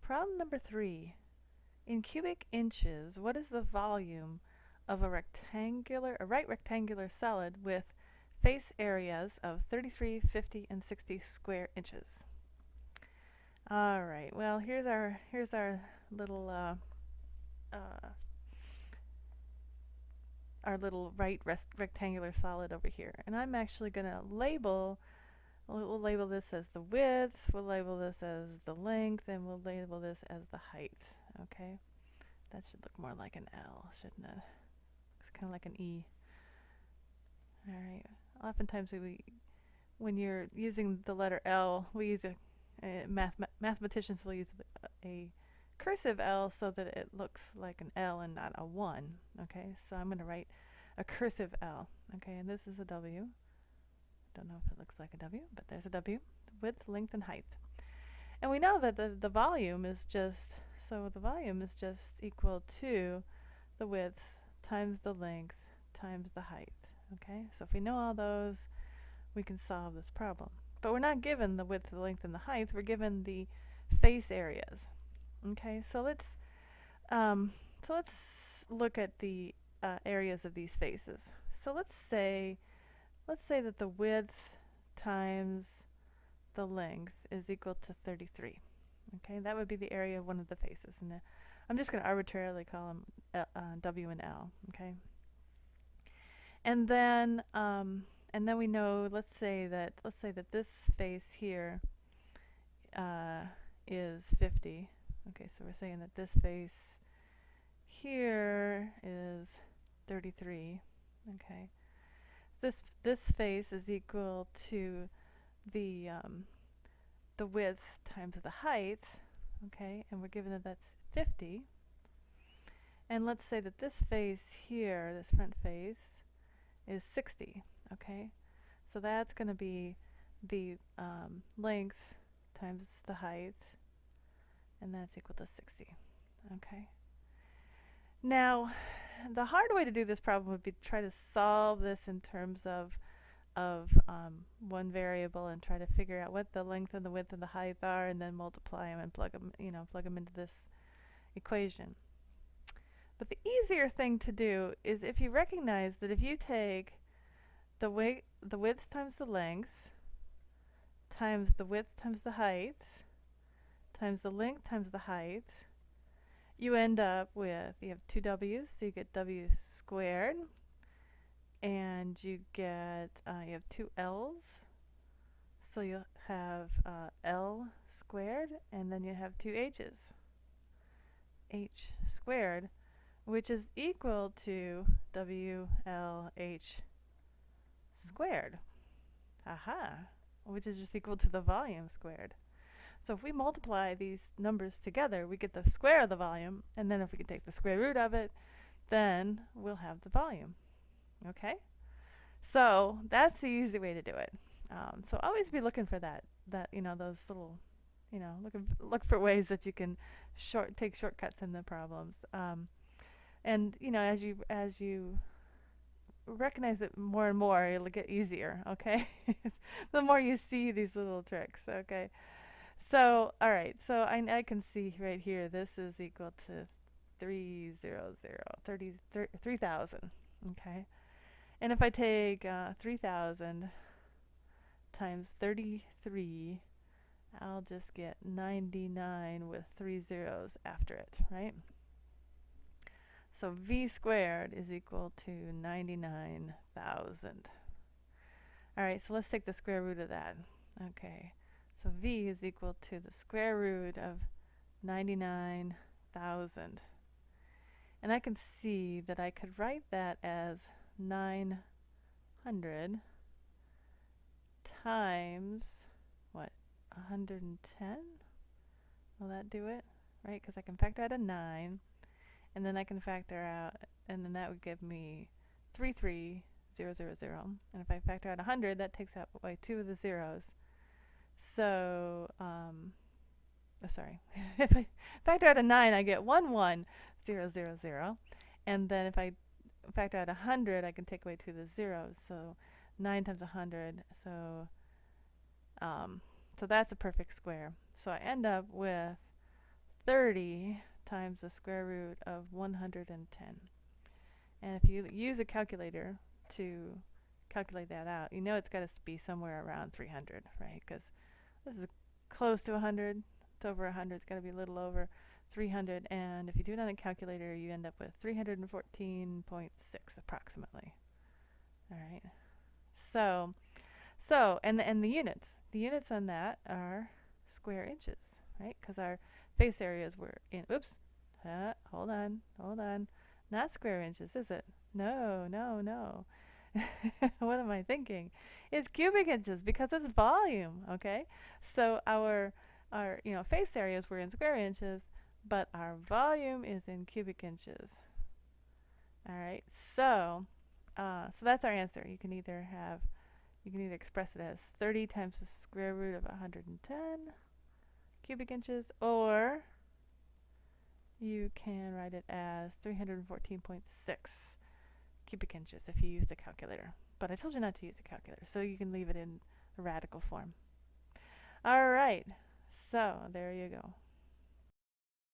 Problem number 3. In cubic inches, what is the volume of a right rectangular solid with face areas of 33, 50, and 60 square inches? All right. Well, here's our little uh, our little rectangular solid over here, and I'm actually going to label. We'll label this as the width. We'll label this as the length, and we'll label this as the height. Okay. That should look more like an L, shouldn't it? Looks kind of like an E. All right. Oftentimes, when you're using the letter L, we use mathematicians will use a cursive L so that it looks like an L and not a 1. Okay, so I'm going to write a cursive L. Okay, and this is a W. Don't know if it looks like a W, but there's a W. Width, length, and height. And we know that the volume is just, so the volume is just equal to the width times the length times the height. Okay, so if we know all those, we can solve this problem. But we're not given the width, the length, and the height. We're given the face areas. Okay, so let's look at the areas of these faces. So let's say that the width times the length is equal to 33. Okay, that would be the area of one of the faces, and I'm just going to arbitrarily call them W and L. Okay, and then we know. Let's say that this face here is 50. Okay, so we're saying that this face here is 33. Okay, this face is equal to the width times the height. Okay, and we're given that that's 50. And let's say that this face here, this front face, is 60. Okay, so that's going to be the length times the height, and that's equal to 60. Okay. Now, the hard way to do this problem would be to try to solve this in terms of one variable and try to figure out what the length and the width and the height are, and then multiply them and plug them into this equation. But the easier thing to do is if you recognize that if you take the width times the length times the width times the height times the length times the height, you end up with, you have two w's, so you get w squared, and you get, you have two l's, so you'll have l squared, and then you have two h's, h squared, which is equal to WLH squared. Aha! Which is just equal to the volume squared. So if we multiply these numbers together, we get the square of the volume, and then if we can take the square root of it, then we'll have the volume. Okay? So that's the easy way to do it. So always be looking for those little, look for ways that you can take shortcuts in the problems. And as you recognize it more and more, it'll get easier. Okay, the more you see these little tricks. Okay, so all right, so I can see right here this is equal to 3,000. Okay, and if I take 3,000 times 33, I'll just get 99 with 3 zeros after it, right? So V squared is equal to 99,000. Alright, so let's take the square root of that. Okay, so V is equal to the square root of 99,000. And I can see that I could write that as 900 times, what, 110? Will that do it? Right, because I can factor out a 9. And then I can factor out, and then that would give me 33000. And if I factor out 100, that takes out away 2 of the zeros. So, sorry, if I factor out a 9, I get 11000. And then if I factor out 100, I can take away 2 of the zeros. So 9 times 100. So that's a perfect square. So I end up with 30 times the square root of 110. And if you use a calculator to calculate that out, you know it's got to be somewhere around 300, right? Because this is close to 100. It's over 100. It's got to be a little over 300. And if you do it on a calculator, you end up with 314.6 approximately. All right. And the units. The units on that are square inches, right? Because our face areas were in. Oops. Hold on. Not square inches, is it? No, no, no. What am I thinking? It's cubic inches because it's volume, okay? So our face areas were in square inches, but our volume is in cubic inches. All right. So that's our answer. You can either express it as 30 times the square root of 110 cubic inches, or you can write it as 314.6 cubic inches if you use the calculator. But I told you not to use the calculator, so you can leave it in a radical form. All right, so there you go.